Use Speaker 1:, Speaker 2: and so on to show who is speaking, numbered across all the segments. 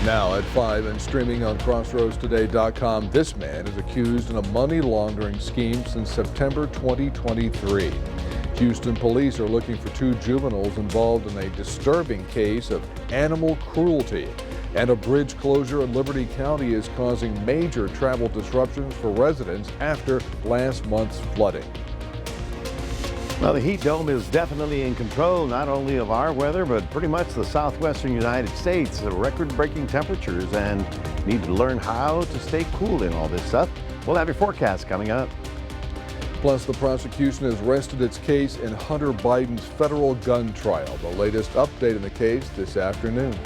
Speaker 1: Now at 5 and streaming on crossroadstoday.com, this man is accused in a money laundering scheme since September 2023. Houston police are looking for 2 juveniles involved in a disturbing case of animal cruelty. And a bridge closure in Liberty County is causing major travel disruptions for residents after last month's flooding.
Speaker 2: Well, the heat dome is definitely in control, not only of our weather, but pretty much the southwestern United States. Record-breaking temperatures, and need to learn how to stay cool in all this stuff. We'll have your forecast coming up.
Speaker 1: Plus, the prosecution has rested its case in Hunter Biden's federal gun trial. The latest update in the case this afternoon.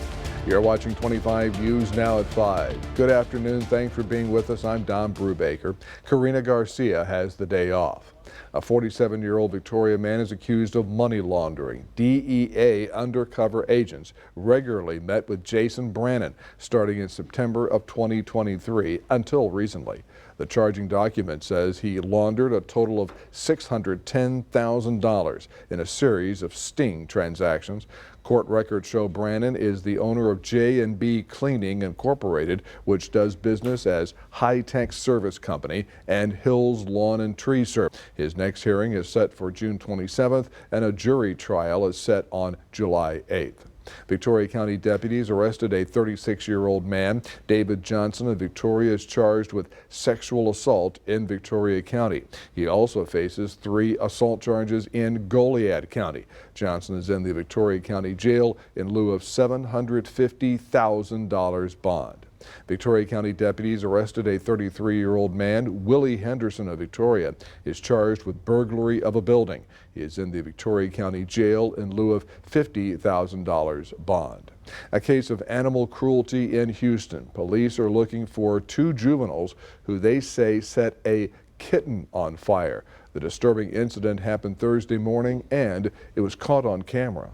Speaker 1: You're watching 25 News now at 5. Good afternoon. Thanks for being with us. I'm Don Brubaker. Karina Garcia has the day off. A 47-year-old Victoria man is accused of money laundering. DEA undercover agents regularly met with Jason Brannon starting in September of 2023 until recently. The charging document says he laundered a total of $610,000 in a series of sting transactions. Court records show Brannon is the owner of J&B Cleaning Incorporated, which does business as High Tech Service Company and Hills Lawn and Tree Service. His next hearing is set for June 27th, and a jury trial is set on July 8th. Victoria County deputies arrested a 36-year-old man. David Johnson of Victoria is charged with sexual assault in Victoria County. He also faces 3 assault charges in Goliad County. Johnson is in the Victoria County Jail in lieu of $750,000 bond. Victoria County deputies arrested a 33-year-old man. Willie Henderson of Victoria is charged with burglary of a building. He is in the Victoria County Jail in lieu of $50,000 bond. A case of animal cruelty in Houston. Police are looking for 2 juveniles who they say set a kitten on fire. The disturbing incident happened Thursday morning, and it was caught on camera.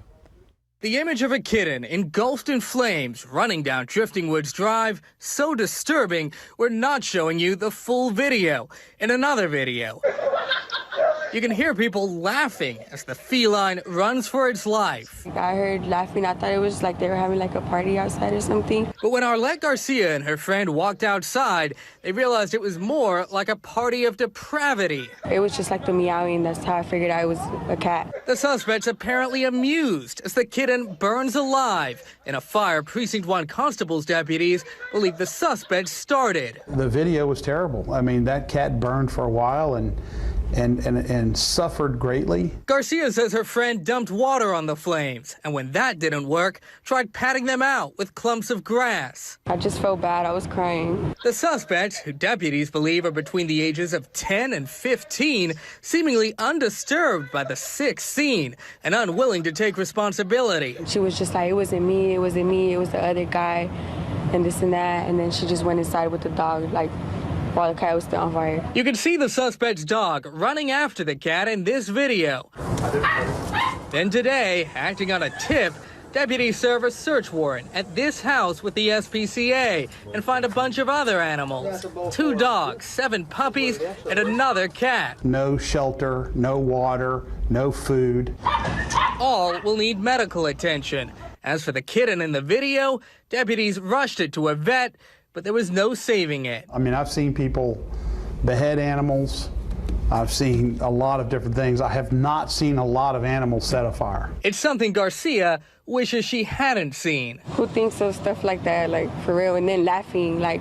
Speaker 3: The image of a kitten engulfed in flames running down Drifting Woods Drive, so disturbing, we're not showing you the full video. In another video, you can hear people laughing as the feline runs for its life.
Speaker 4: I heard laughing. I thought it was like they were having like a party outside or something.
Speaker 3: But when Arlette Garcia and her friend walked outside, they realized it was more like a party of depravity.
Speaker 4: It was just like the meowing. That's how I figured I was a cat.
Speaker 3: The suspect's apparently amused as the kitten burns alive in a fire Precinct 1 Constable's deputies believe the suspect started.
Speaker 5: The video was terrible. I mean, that cat burned for a while and suffered greatly.
Speaker 3: Garcia says her friend dumped water on the flames, and when that didn't work, tried patting them out with clumps of grass.
Speaker 4: I just felt bad. I was crying.
Speaker 3: The suspects, who deputies believe are between the ages of 10 and 15, seemingly undisturbed by the sick scene and unwilling to take responsibility.
Speaker 4: She was just like, it wasn't me, it was the other guy, and this and that, and then she just went inside with the dog, like, while the cat was still on fire.
Speaker 3: You can see the suspect's dog running after the cat in this video. Then today, acting on a tip, deputies serve a search warrant at this house with the SPCA and find a bunch of other animals. 2 dogs, 7 puppies, and another cat.
Speaker 5: No shelter, no water, no food.
Speaker 3: All will need medical attention. As for the kitten in the video, deputies rushed it to a vet, but there was no saving it.
Speaker 5: I mean, I've seen people behead animals. I've seen a lot of different things. I have not seen a lot of animals set afire.
Speaker 3: It's something Garcia wishes she hadn't seen.
Speaker 4: Who thinks of stuff like that, like for real, and then laughing, like.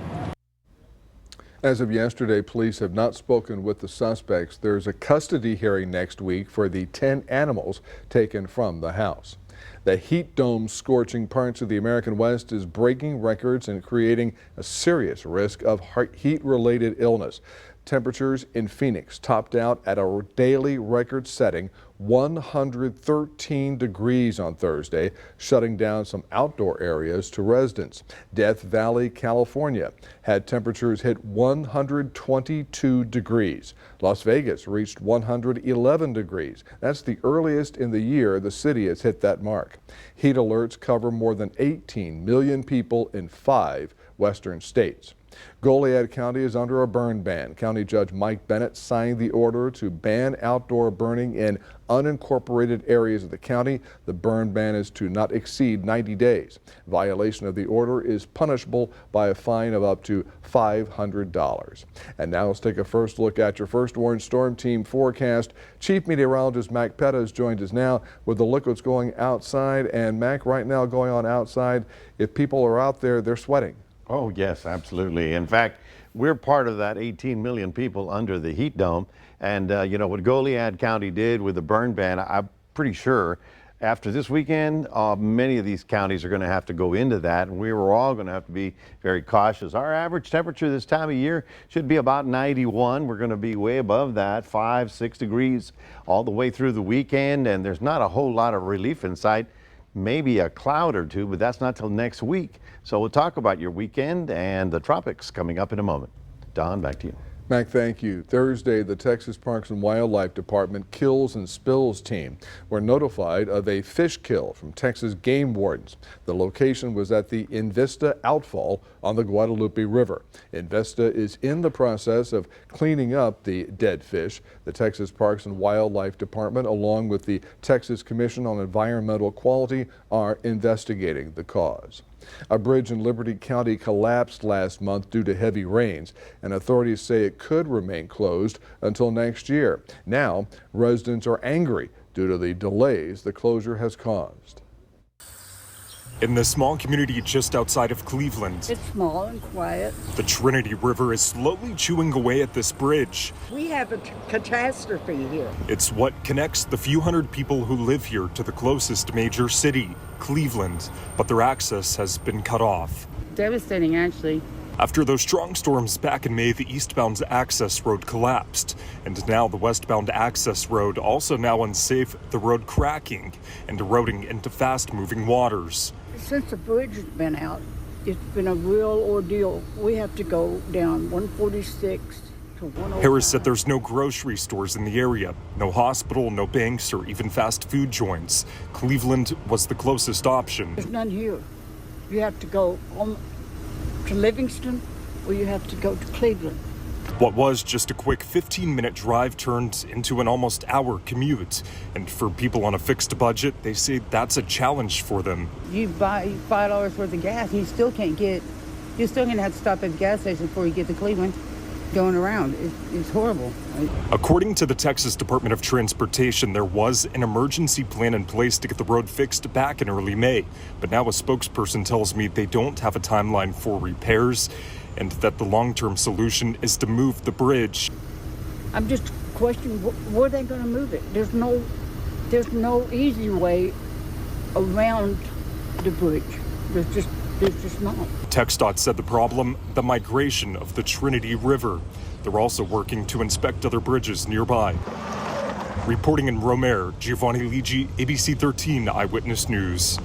Speaker 1: As of yesterday, police have not spoken with the suspects. There's a custody hearing next week for the 10 animals taken from the house. The heat dome scorching parts of the American West is breaking records and creating a serious risk of heat-related illness. Temperatures in Phoenix topped out at a daily record-setting 113 degrees on Thursday, shutting down some outdoor areas to residents. Death Valley, California had temperatures hit 122 degrees. Las Vegas reached 111 degrees. That's the earliest in the year the city has hit that mark. Heat alerts cover more than 18 million people in 5 western states. Goliad County is under a burn ban. County Judge Mike Bennett signed the order to ban outdoor burning in unincorporated areas of the county. The burn ban is to not exceed 90 days. Violation of the order is punishable by a fine of up to $500. And now let's take a first look at your First Warn Storm Team forecast. Chief Meteorologist Mac Petta has joined us now with the look what's going outside. And Mac, right now going on outside, if people are out there, they're sweating.
Speaker 2: Oh, yes, absolutely. In fact, we're part of that 18 million people under the heat dome. And, you know, what Goliad County did with the burn ban, I'm pretty sure after this weekend, many of these counties are going to have to go into that, and we were all going to have to be very cautious. Our average temperature this time of year should be about 91. We're going to be way above that, 5-6 degrees all the way through the weekend, and there's not a whole lot of relief in sight. Maybe a cloud or two, but that's not till next week. So we'll talk about your weekend and the tropics coming up in a moment. Don, back to you.
Speaker 1: Mac, thank you. Thursday, the Texas Parks and Wildlife Department Kills and Spills team were notified of a fish kill from Texas game wardens. The location was at the Invista outfall on the Guadalupe River. Invista is in the process of cleaning up the dead fish. The Texas Parks and Wildlife Department, along with the Texas Commission on Environmental Quality, are investigating the cause. A bridge in Liberty County collapsed last month due to heavy rains, and authorities say it could remain closed until next year. Now, residents are angry due to the delays the closure has caused.
Speaker 6: In the small community just outside of Cleveland,
Speaker 7: it's small and quiet.
Speaker 6: the Trinity River is slowly chewing away at this bridge.
Speaker 7: We have a catastrophe here.
Speaker 6: It's what connects the few hundred people who live here to the closest major city, Cleveland, but their access has been cut off.
Speaker 8: Devastating, actually.
Speaker 6: After those strong storms back in May, the eastbound access road collapsed, and now the westbound access road also now unsafe, the road cracking and eroding into fast-moving waters.
Speaker 7: Since the bridge has been out, it's been a real ordeal. We have to go down 146 to 105.
Speaker 6: Harris said there's no grocery stores in the area, no hospital, no banks, or even fast food joints. Cleveland was the closest option.
Speaker 7: There's none here. You have to go to Livingston, or you have to go to Cleveland.
Speaker 6: What was just a quick 15-minute drive turned into an almost hour commute. And for people on a fixed budget, they say that's a challenge for them.
Speaker 8: You buy $5 worth of gas, you still can't get, you're still gonna have to stop at the gas station before you get to Cleveland. Going around, it's horrible.
Speaker 6: According to the Texas Department of Transportation, there was an emergency plan in place to get the road fixed back in early May. But now a spokesperson tells me they don't have a timeline for repairs and that the long-term solution is to move the bridge.
Speaker 7: I'm just questioning where they're going to move it. There's no easy way around the bridge. There's just not.
Speaker 6: TxDOT said the problem, the migration of the Trinity River. They're also working to inspect other bridges nearby. Reporting in Romare, Giovanni Ligi, ABC 13 Eyewitness News.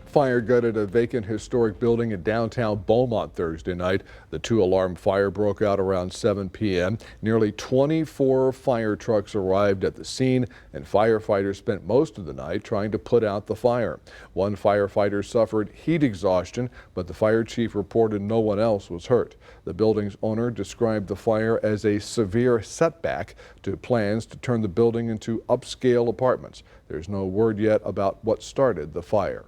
Speaker 1: Fire gutted a vacant historic building in downtown Beaumont Thursday night. The two-alarm fire broke out around 7 p.m. Nearly 24 fire trucks arrived at the scene, and firefighters spent most of the night trying to put out the fire. One firefighter suffered heat exhaustion, but the fire chief reported no one else was hurt. The building's owner described the fire as a severe setback to plans to turn the building into upscale apartments. There's no word yet about what started the fire.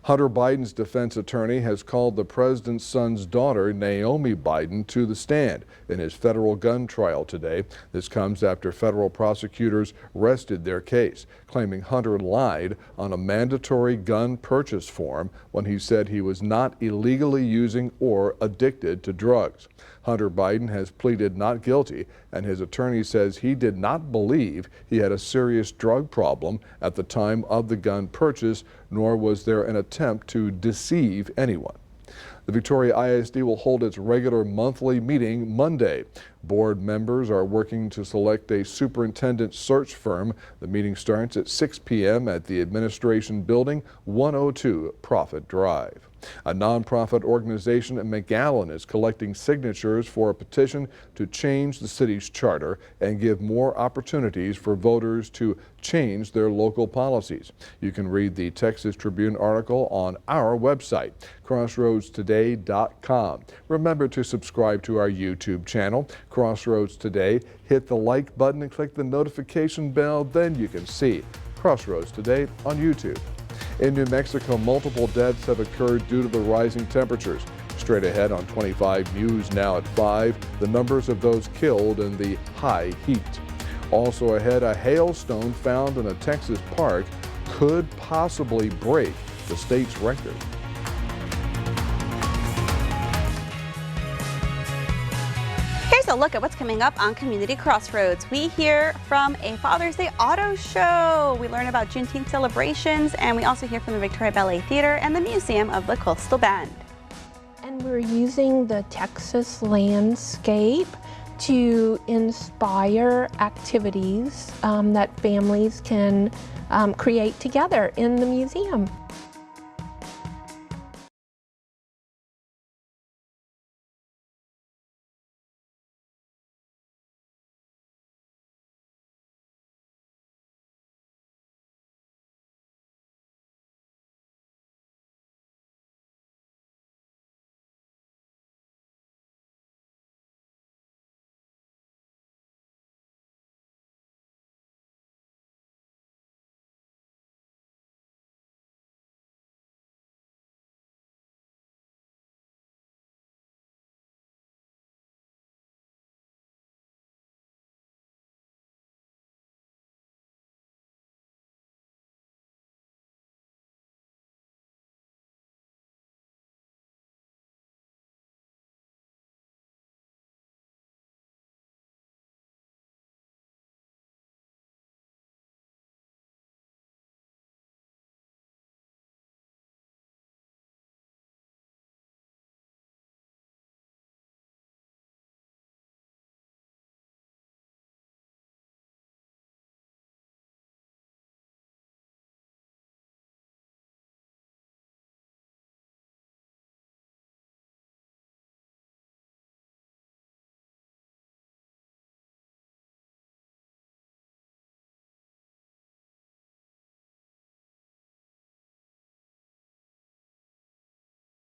Speaker 1: Hunter Biden's defense attorney has called the president's son's daughter, Naomi Biden, to the stand in his federal gun trial today. This comes after federal prosecutors rested their case, claiming Hunter lied on a mandatory gun purchase form when he said he was not illegally using or addicted to drugs. Hunter Biden has pleaded not guilty, and his attorney says he did not believe he had a serious drug problem at the time of the gun purchase, nor was there an attempt to deceive anyone. The Victoria ISD will hold its regular monthly meeting Monday. Board members are working to select a superintendent search firm. The meeting starts at 6 p.m. at the Administration Building, 102 Prophet Drive. A nonprofit organization in McAllen is collecting signatures for a petition to change the city's charter and give more opportunities for voters to change their local policies. You can read the Texas Tribune article on our website. Crossroads Today crossroadstoday.com. Remember to subscribe to our YouTube channel, Crossroads Today. Hit the like button and click the notification bell. Then you can see Crossroads Today on YouTube. In New Mexico, multiple deaths have occurred due to the rising temperatures. Straight ahead on 25 News now at 5, the numbers of those killed in the high heat. Also ahead, a hailstone found in a Texas park could possibly break the state's record.
Speaker 9: Here's a look at what's coming up on Community Crossroads. We hear from a Father's Day auto show. We learn about Juneteenth celebrations, and we also hear from the Victoria Ballet Theater and the Museum of the Coastal Bend.
Speaker 10: And we're using the Texas landscape to inspire activities that families can create together in the museum.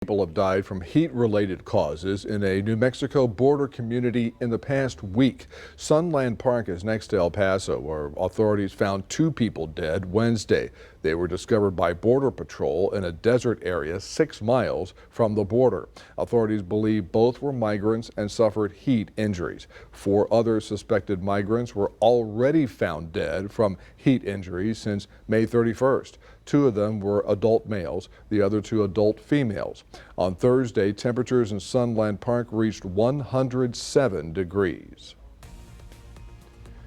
Speaker 1: People have died from heat-related causes in a New Mexico border community in the past week. Sunland Park is next to El Paso, where authorities found 2 people dead Wednesday. They were discovered by Border Patrol in a desert area 6 miles from the border. Authorities believe both were migrants and suffered heat injuries. 4 other suspected migrants were already found dead from heat injuries since May 31st. 2 of them were adult males, the other 2 adult females. On Thursday, temperatures in Sunland Park reached 107 degrees.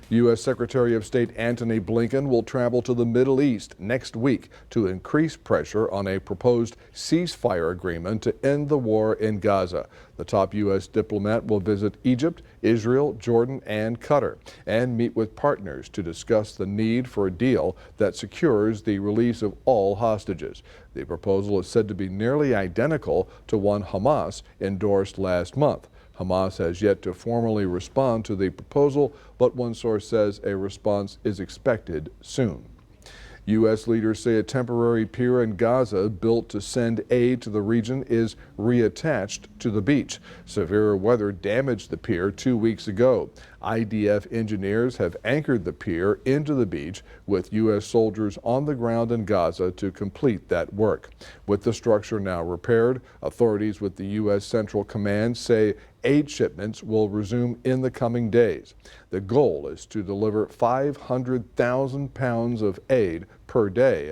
Speaker 1: U.S. Secretary of State Antony Blinken will travel to the Middle East next week to increase pressure on a proposed ceasefire agreement to end the war in Gaza. The top U.S. diplomat will visit Egypt, Israel, Jordan, and Qatar and meet with partners to discuss the need for a deal that secures the release of all hostages. The proposal is said to be nearly identical to one Hamas endorsed last month. Hamas has yet to formally respond to the proposal, but one source says a response is expected soon. U.S. leaders say a temporary pier in Gaza built to send aid to the region is reattached to the beach. Severe weather damaged the pier 2 weeks ago. IDF engineers have anchored the pier into the beach with U.S. soldiers on the ground in Gaza to complete that work. With the structure now repaired, authorities with the U.S. Central Command say aid shipments will resume in the coming days. The goal is to deliver 500,000 pounds of aid per day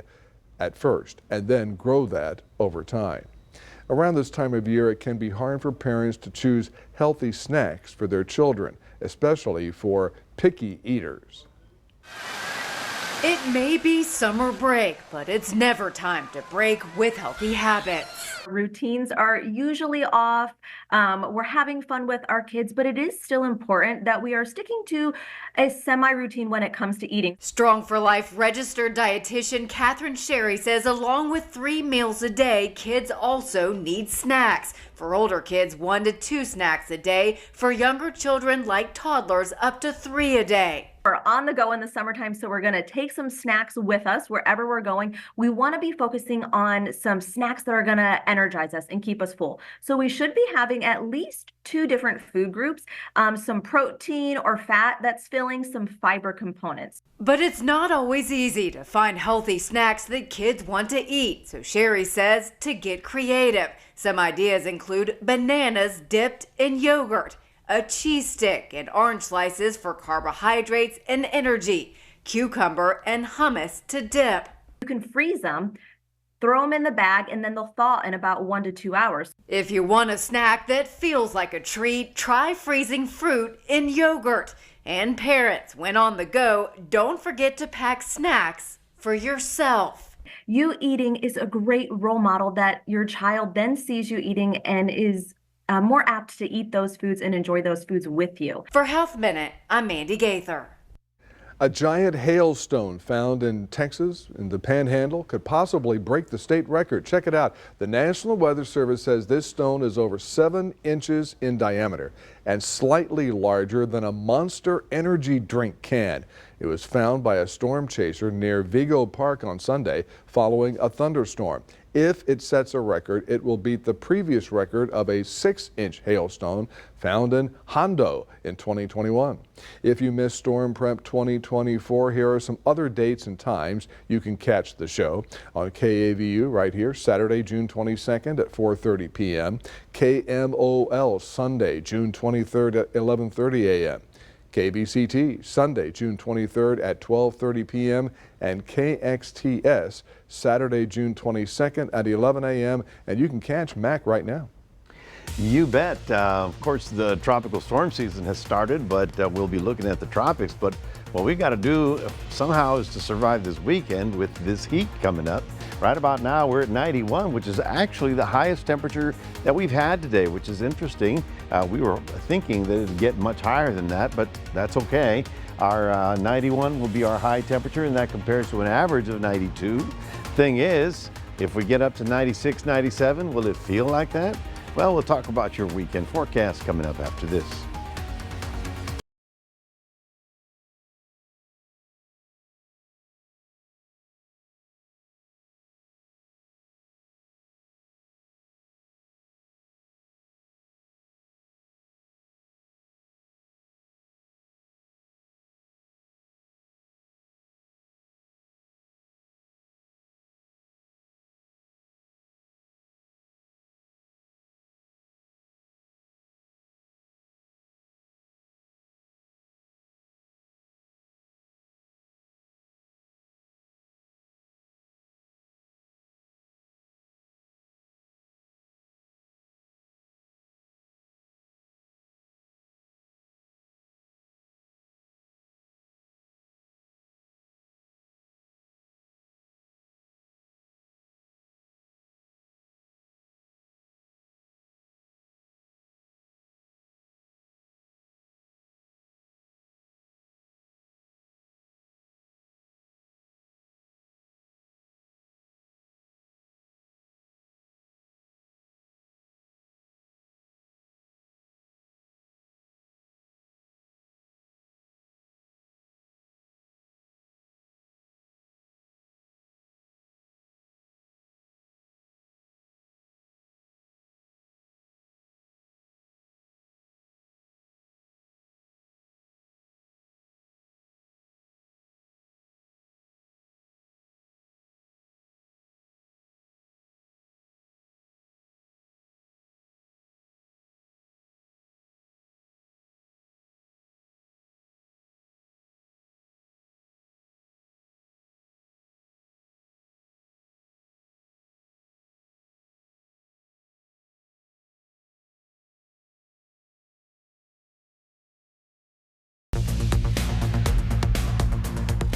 Speaker 1: at first, and then grow that over time. Around this time of year, it can be hard for parents to choose healthy snacks for their children, especially for picky eaters.
Speaker 11: It may be summer break, but it's never time to break with healthy habits.
Speaker 12: Routines are usually off. We're having fun with our kids, but it is still important that we are sticking to a semi-routine when it comes to eating.
Speaker 11: Strong for Life registered dietitian Catherine Sherry says along with 3 meals a day, kids also need snacks. For older kids, 1 to 2 snacks a day. For younger children like toddlers, up to 3 a day.
Speaker 12: We're on the go in the summertime, so we're going to take some snacks with us wherever we're going. We want to be focusing on some snacks that are going to energize us and keep us full. So we should be having at least 2 different food groups, some protein or fat that's filling, some fiber components.
Speaker 11: But it's not always easy to find healthy snacks that kids want to eat, so Sherry says to get creative. Some ideas include bananas dipped in yogurt, a cheese stick and orange slices for carbohydrates and energy, cucumber and hummus to dip.
Speaker 12: You can freeze them, throw them in the bag, and then they'll thaw in about 1 to 2 hours.
Speaker 11: If you want a snack that feels like a treat, try freezing fruit in yogurt. And parents, when on the go, don't forget to pack snacks for yourself.
Speaker 12: You eating is a great role model that your child then sees you eating and is more apt to eat those foods and enjoy those foods with you.
Speaker 11: For Health Minute, I'm Mandy Gaither.
Speaker 1: A giant hailstone found in Texas in the Panhandle could possibly break the state record. Check it out. The National Weather Service says this stone is over 7 inches in diameter and slightly larger than a Monster energy drink can. It was found by a storm chaser near Vigo Park on Sunday following a thunderstorm. If it sets a record, it will beat the previous record of a 6-inch hailstone found in Hondo in 2021. If you missed Storm Prep 2024, here are some other dates and times you can catch the show. On KAVU right here, Saturday, June 22nd at 4:30 p.m. KMOL Sunday, June 23rd at 11:30 a.m. KBCT Sunday, June 23rd at 12:30 p.m. and KXTS Saturday, June 22nd at 11 a.m. And you can catch Mac right now.
Speaker 2: You bet. Of course, the tropical storm season has started, but we'll be looking at the tropics. But what we got to do somehow is to survive this weekend with this heat coming up. Right about now, we're at 91, which is actually the highest temperature that we've had today, which is interesting. We were thinking that it'd get much higher than that, but that's okay. Our 91 will be our high temperature, and that compares to an average of 92. Thing is, if we get up to 96, 97, will it feel like that? Well, we'll talk about your weekend forecast coming up after this.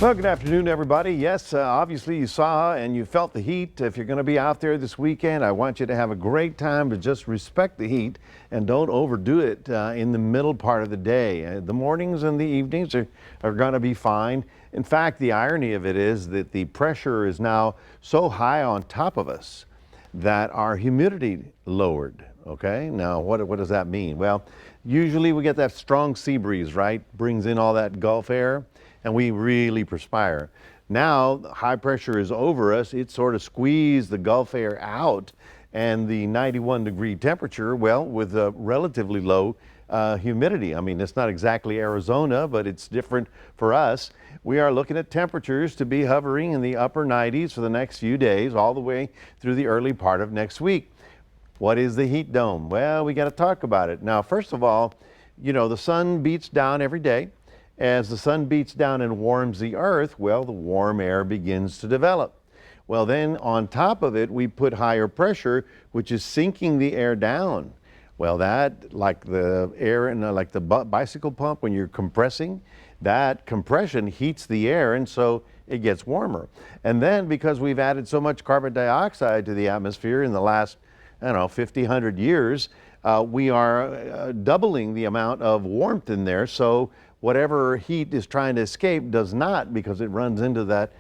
Speaker 2: Well, good afternoon, everybody. Yes, obviously you saw and you felt the heat. If you're going to be out there this weekend, I want you to have a great time, but just respect the heat and don't overdo it in the middle part of the day. The mornings and the evenings are going to be fine. In fact, the irony of it is that the pressure is now so high on top of us that our humidity lowered. Okay, now what does that mean? Well, usually we get that strong sea breeze, right? Brings in all that Gulf air and we really perspire. Now high pressure is over us. It sort of squeezed the Gulf air out, and the 91-degree temperature, well, with a relatively low humidity. I mean, it's not exactly Arizona, but it's different for us. We are looking at temperatures to be hovering in the upper 90s for the next few days, all the way through the early part of next week. What is the heat dome? Well, we got to talk about it. Now, first of all, you know, the sun beats down every day. As the sun beats down and warms the earth, well, the warm air begins to develop. Well, then on top of it, we put higher pressure, which is sinking the air down. Well, that, like the air in like the bicycle pump when you're compressing, that compression heats the air, and so it gets warmer. And then because we've added so much carbon dioxide to the atmosphere in the last, I don't know, 50, 100 years, we are doubling the amount of warmth in there. So whatever heat is trying to escape does not, because it runs into that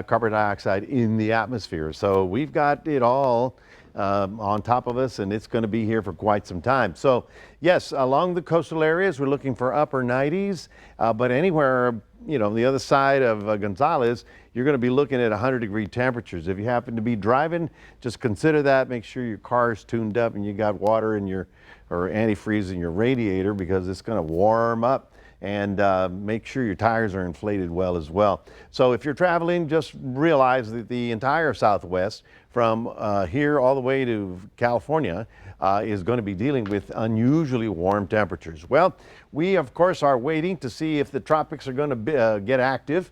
Speaker 2: carbon dioxide in the atmosphere. So we've got it all on top of us, and it's going to be here for quite some time. So yes, along the coastal areas, we're looking for upper 90s, but anywhere, you know, the other side of Gonzales, you're going to be looking at 100-degree temperatures. If you happen to be driving, just consider that. Make sure your car's tuned up and you got water in your, or antifreeze in your radiator, because it's going to warm up. And make sure your tires are inflated well as well. So if you're traveling, just realize that the entire Southwest, from here all the way to California, is going to be dealing with unusually warm temperatures. Well, we of course are waiting to see if the tropics are going to get active.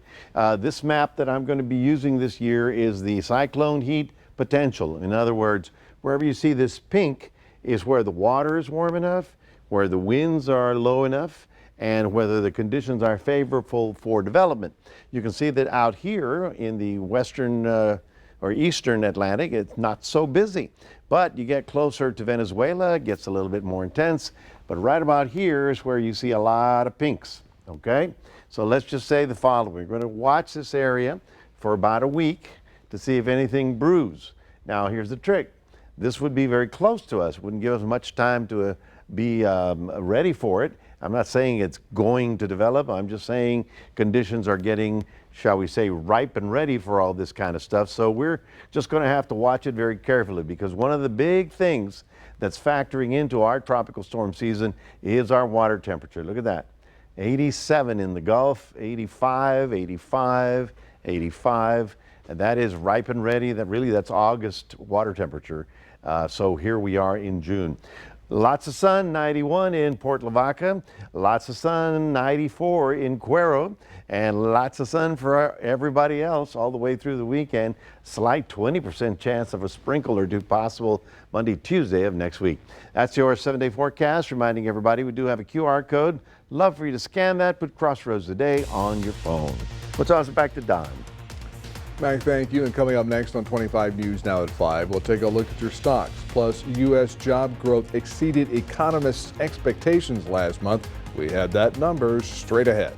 Speaker 2: This map that I'm going to be using this year is the cyclone heat potential. In other words, wherever you see this pink is where the water is warm enough, where the winds are low enough, and whether the conditions are favorable for development. You can see that out here in the western or eastern Atlantic, it's not so busy. But you get closer to Venezuela, it gets a little bit more intense. But right about here is where you see a lot of pinks, okay? So let's just say the following. We're going to watch this area for about a week to see if anything brews. Now, here's the trick. This would be very close to us. Wouldn't give us much time to be ready for it. I'm not saying it's going to develop. I'm just saying conditions are getting, shall we say, ripe and ready for all this kind of stuff. So we're just going to have to watch it very carefully, because one of the big things that's factoring into our tropical storm season is our water temperature. Look at that. 87 in the Gulf, 85, 85, 85. And that is ripe and ready. That's August water temperature. So here we are in June. Lots of sun, 91 in Port Lavaca, lots of sun, 94 in Cuero, and lots of sun for everybody else all the way through the weekend. Slight 20% chance of a sprinkle or two possible Monday, Tuesday of next week. That's your 7-day forecast, reminding everybody we do have a QR code. Love for you to scan that, put Crossroads Today on your phone. Let's toss it back to Don.
Speaker 1: Mac, thank you. And coming up next on 25 News Now at 5, we'll take a look at your stocks. Plus, U.S. job growth exceeded economists' expectations last month. We had that numbers straight ahead.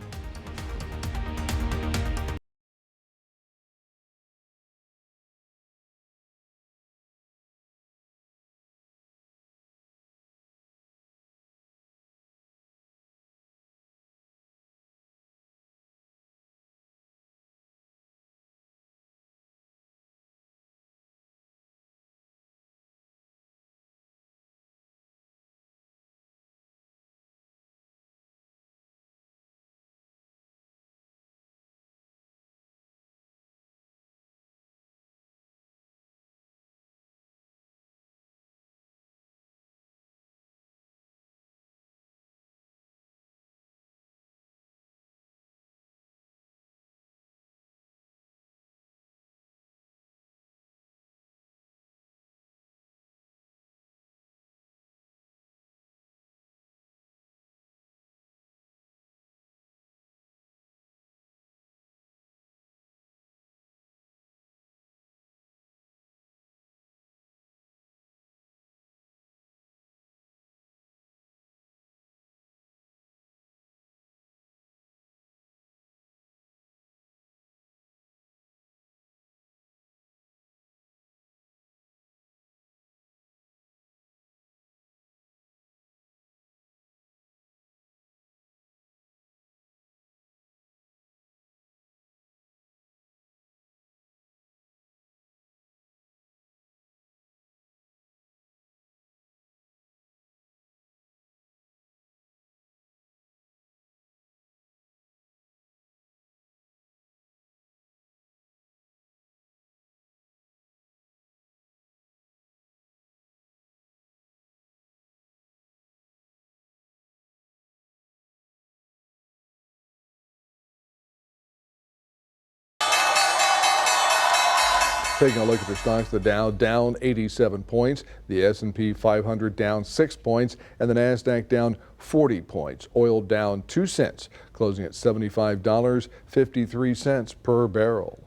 Speaker 1: Taking a look at the stocks, the Dow down 87 points, the S&P 500 down 6 points, and the Nasdaq down 40 points. Oil down 2 cents, closing at $75.53 per barrel.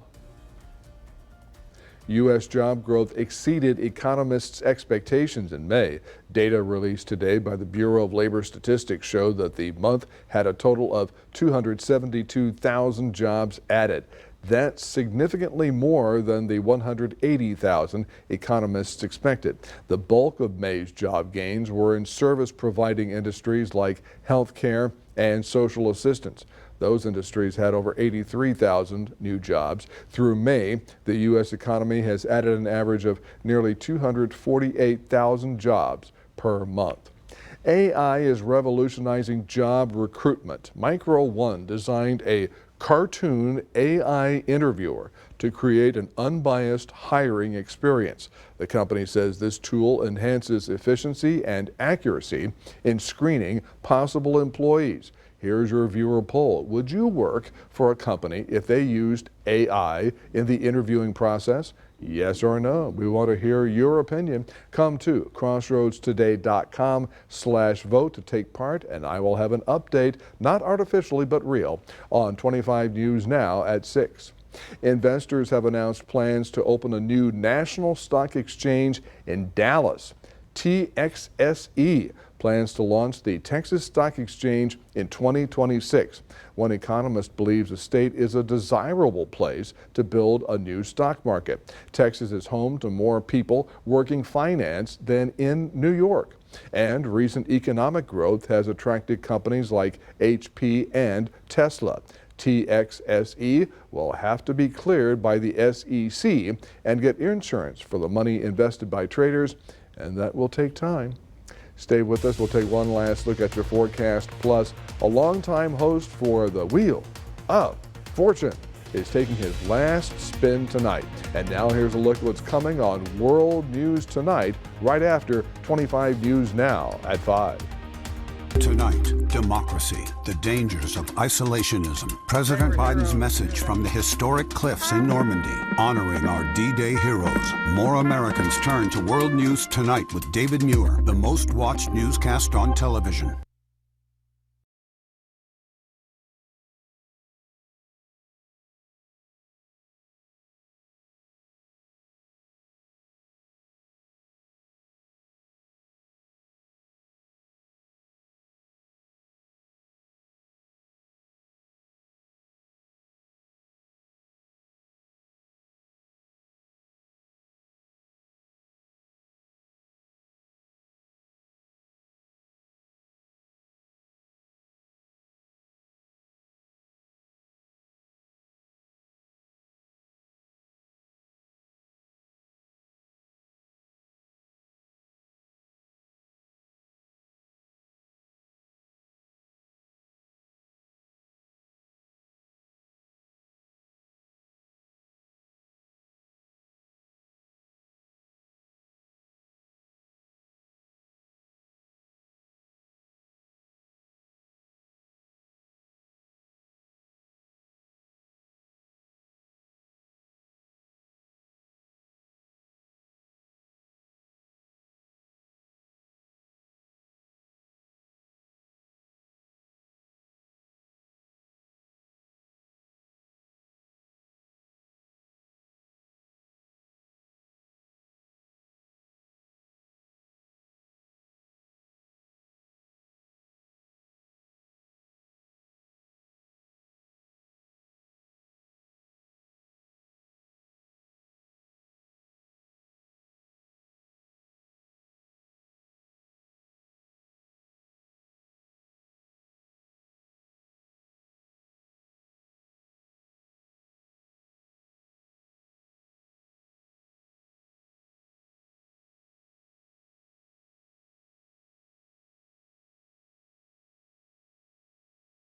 Speaker 1: U.S. job growth exceeded economists' expectations in May. Data released today by the Bureau of Labor Statistics showed that the month had a total of 272,000 jobs added. That's significantly more than the 180,000 economists expected. The bulk of May's job gains were in service-providing industries like healthcare and social assistance. Those industries had over 83,000 new jobs. Through May, the U.S. economy has added an average of nearly 248,000 jobs per month. AI is revolutionizing job recruitment. Micro One designed a cartoon AI interviewer to create an unbiased hiring experience. The company says this tool enhances efficiency and accuracy in screening possible employees. Here's your viewer poll. Would you work for a company if they used AI in the interviewing process? Yes or no? We want to hear your opinion. Come to crossroadstoday.com/vote to take part, and I will have an update, not artificially but real, on 25 News Now at 6. Investors have announced plans to open a new national stock exchange in Dallas. TXSE plans to launch the Texas Stock Exchange in 2026. One economist believes the state is a desirable place to build a new stock market. Texas is home to more people working finance than in New York. And recent economic growth has attracted companies like HP and Tesla. TXSE will have to be cleared by the SEC and get insurance for the money invested by traders, and that will take time. Stay with us. We'll take one last look at your forecast. Plus, a longtime host for the Wheel of Fortune is taking his last spin tonight. And now here's a look at what's coming on World News Tonight, right after 25 News Now at 5.
Speaker 13: Tonight, democracy, the dangers of isolationism. President Biden's message from the historic cliffs in Normandy, honoring our D-Day heroes. More Americans turn to World News Tonight with David Muir, the most watched newscast on television.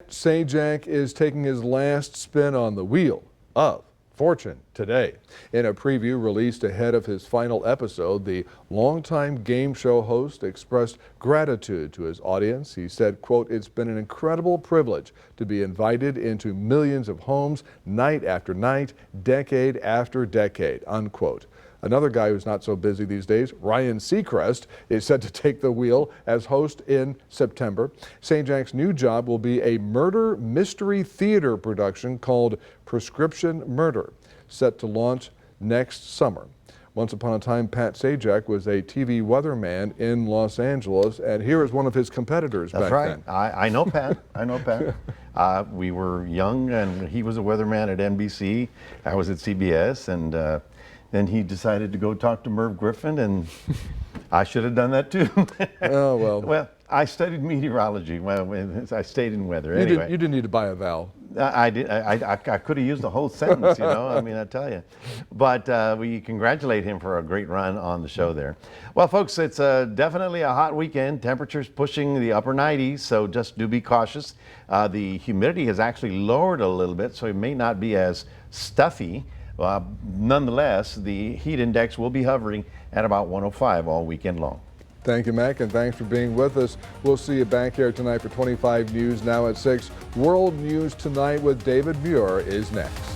Speaker 1: Sajak is taking his last spin on the Wheel of fortune today. In a preview released ahead of his final episode, the longtime game show host expressed gratitude to his audience. He said, quote, "It's been an incredible privilege to be invited into millions of homes night after night, decade after decade," unquote. Another guy who's not so busy these days, Ryan Seacrest, is set to take the wheel as host in September. St. Jack's new job will be a murder mystery theater production called Prescription Murder, set to launch next summer. Once upon a time, Pat Sajak was a TV weatherman in Los Angeles, and here is one of his competitors back then.
Speaker 2: I know Pat. I know Pat. We were young, and he was a weatherman at NBC. I was at CBS, and then he decided to go talk to Merv Griffin, and I should have done that too.
Speaker 1: Oh, well.
Speaker 2: Well, I studied meteorology. Well, I stayed in weather.
Speaker 1: You
Speaker 2: Anyway,
Speaker 1: didn't need to buy a vowel.
Speaker 2: I did. I could have used the whole sentence, you know. I mean, I tell you. But we congratulate him for a great run on the show there. Well, folks, it's definitely a hot weekend. Temperatures pushing the upper 90s, so just do be cautious. The humidity has actually lowered a little bit, so it may not be as stuffy. Nonetheless, the heat index will be hovering at about 105 all weekend long.
Speaker 1: Thank you, Mac, and thanks for being with us. We'll see you back here tonight for 25 News, now at 6. World News Tonight with David Muir is next.